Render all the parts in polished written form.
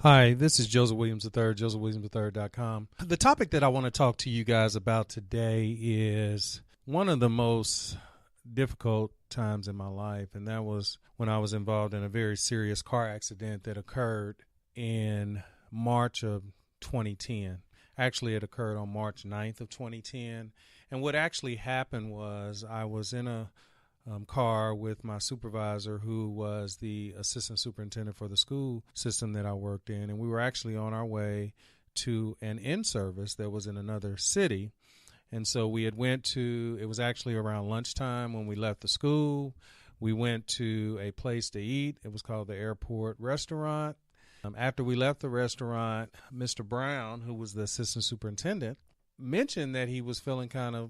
Hi, this is Joseph Williams III, josephwilliams3rd.com. The topic that I want to talk to you guys about today is one of the most difficult times in my life, and that was when I was involved in a very serious car accident that occurred in March of 2010. Actually, it occurred on March 9th of 2010, and what actually happened was I was in a car with my supervisor, who was the assistant superintendent for the school system that I worked in. And we were actually on our way to an in-service that was in another city. And so we had it was actually around lunchtime when we left the school. We went to a place to eat. It was called the Airport Restaurant. After we left the restaurant, Mr. Brown, who was the assistant superintendent, mentioned that he was feeling kind of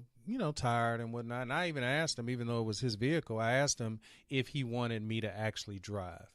tired and whatnot. And I even asked him, even though it was his vehicle, I asked him if he wanted me to actually drive.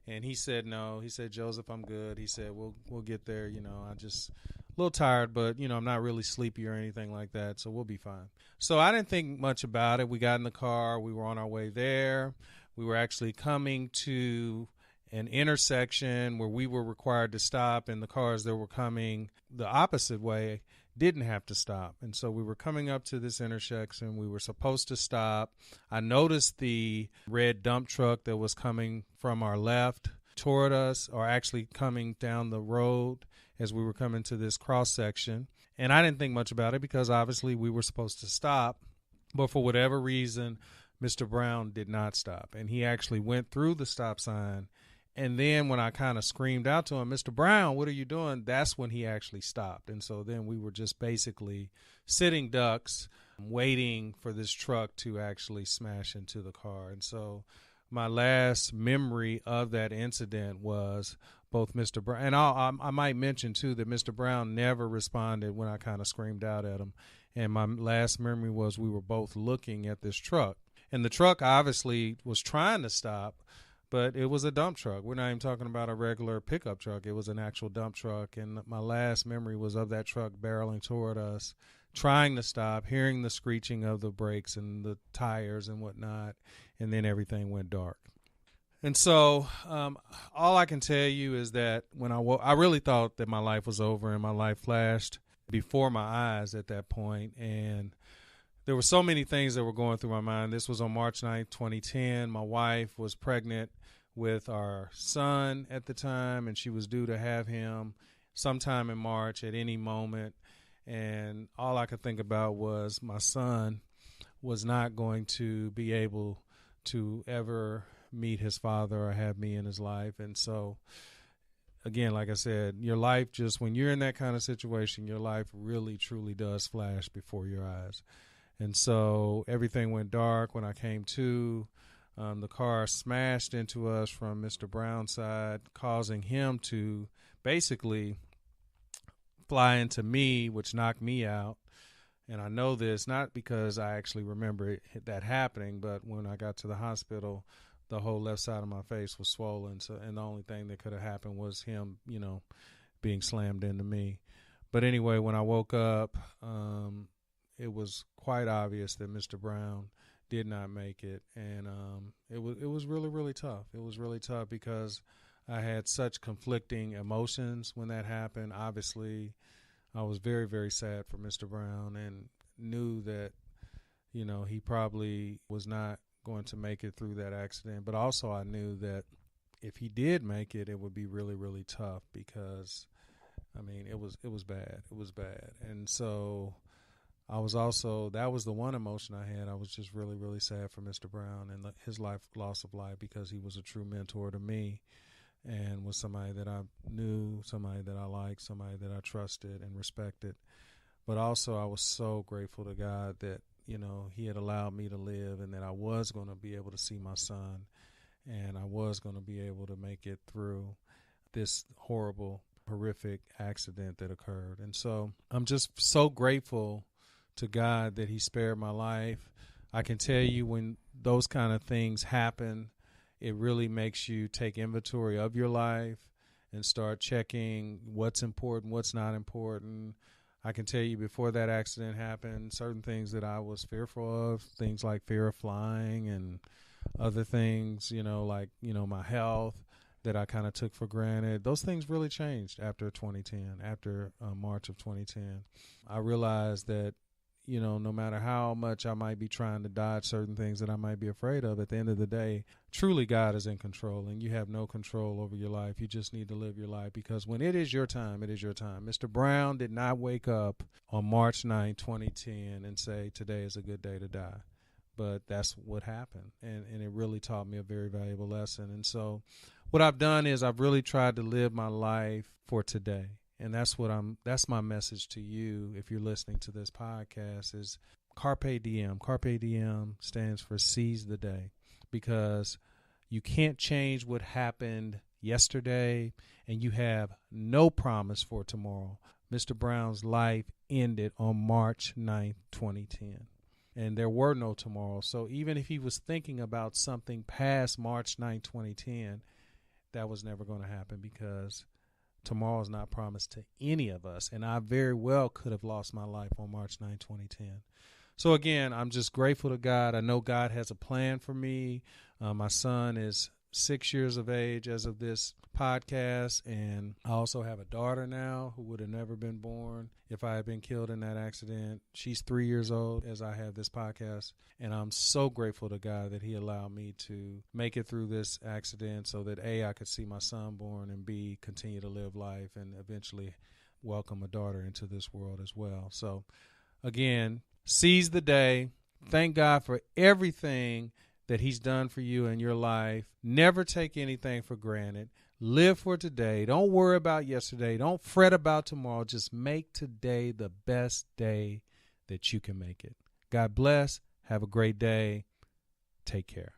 And he said no. He said, Joseph, I'm good. He said, we'll get there. I just a little tired, but I'm not really sleepy or anything like that, so we'll be fine. So I didn't think much about it. We got in the car. We were on our way there. We were actually coming to an intersection where we were required to stop, and the cars that were coming the opposite way didn't have to stop. And so we were coming up to this intersection. We were supposed to stop. I noticed the red dump truck that was coming from our left toward us, or actually coming down the road as we were coming to this cross section. And I didn't think much about it because obviously we were supposed to stop. But for whatever reason, Mr. Brown did not stop. And he actually went through the stop sign. And then when I kind of screamed out to him, Mr. Brown, what are you doing? That's when he actually stopped. And so then we were just basically sitting ducks, waiting for this truck to actually smash into the car. And so my last memory of that incident was both Mr. Brown, and I might mention too that Mr. Brown never responded when I kind of screamed out at him. And my last memory was we were both looking at this truck. And the truck obviously was trying to stop, but it was a dump truck. We're not even talking about a regular pickup truck. It was an actual dump truck. And my last memory was of that truck barreling toward us, trying to stop, hearing the screeching of the brakes and the tires and whatnot. And then everything went dark. And so all I can tell you is that when I really thought that my life was over, and my life flashed before my eyes at that point. And there were so many things that were going through my mind. This was on March 9th, 2010. My wife was pregnant with our son at the time, and she was due to have him sometime in March at any moment. And all I could think about was my son was not going to be able to ever meet his father or have me in his life. And so, again, like I said, your life, just when you're in that kind of situation, your life really, truly does flash before your eyes. And so everything went dark when I came to. The car smashed into us from Mr. Brown's side, causing him to basically fly into me, which knocked me out. And I know this not because I actually remember that happening, but when I got to the hospital, the whole left side of my face was swollen. So, and the only thing that could have happened was him, being slammed into me. But anyway, when I woke up, it was quite obvious that Mr. Brown did not make it, and it was really, really tough. It was really tough because I had such conflicting emotions when that happened. Obviously, I was very, very sad for Mr. Brown and knew that, he probably was not going to make it through that accident. But also I knew that if he did make it, it would be really, really tough because, it was bad. It was bad. And so that was the one emotion I had. I was just really, really sad for Mr. Brown and his loss of life, because he was a true mentor to me and was somebody that I knew, somebody that I liked, somebody that I trusted and respected. But also I was so grateful to God that, he had allowed me to live, and that I was going to be able to see my son, and I was going to be able to make it through this horrific accident that occurred. And so I'm just so grateful to God that he spared my life. I can tell you, when those kind of things happen, it really makes you take inventory of your life and start checking what's important, what's not important. I can tell you, before that accident happened, certain things that I was fearful of, things like fear of flying and other things, like, my health, that I kind of took for granted, those things really changed after 2010, after March of 2010. I realized that, no matter how much I might be trying to dodge certain things that I might be afraid of, at the end of the day, truly God is in control, and you have no control over your life. You just need to live your life, because when it is your time, it is your time. Mr. Brown did not wake up on March 9, 2010 and say, today is a good day to die. But that's what happened, and it really taught me a very valuable lesson. And so what I've done is I've really tried to live my life for today. And that's my message to you if you're listening to this podcast is Carpe Diem. Carpe Diem stands for seize the day, because you can't change what happened yesterday, and you have no promise for tomorrow. Mr. Brown's life ended on March 9th, 2010. And there were no tomorrows. So even if he was thinking about something past March 9, 2010, that was never going to happen, because tomorrow is not promised to any of us. And I very well could have lost my life on March 9, 2010. So again, I'm just grateful to God. I know God has a plan for me. My son is 6 years of age as of this podcast, and I also have a daughter now who would have never been born if I had been killed in that accident. She's 3 years old as I have this podcast, and I'm so grateful to God that he allowed me to make it through this accident so that A, I could see my son born, and B, continue to live life and eventually welcome a daughter into this world as well. So again, seize the day. Thank God for everything that he's done for you in your life. Never take anything for granted. Live for today. Don't worry about yesterday. Don't fret about tomorrow. Just make today the best day that you can make it. God bless. Have a great day. Take care.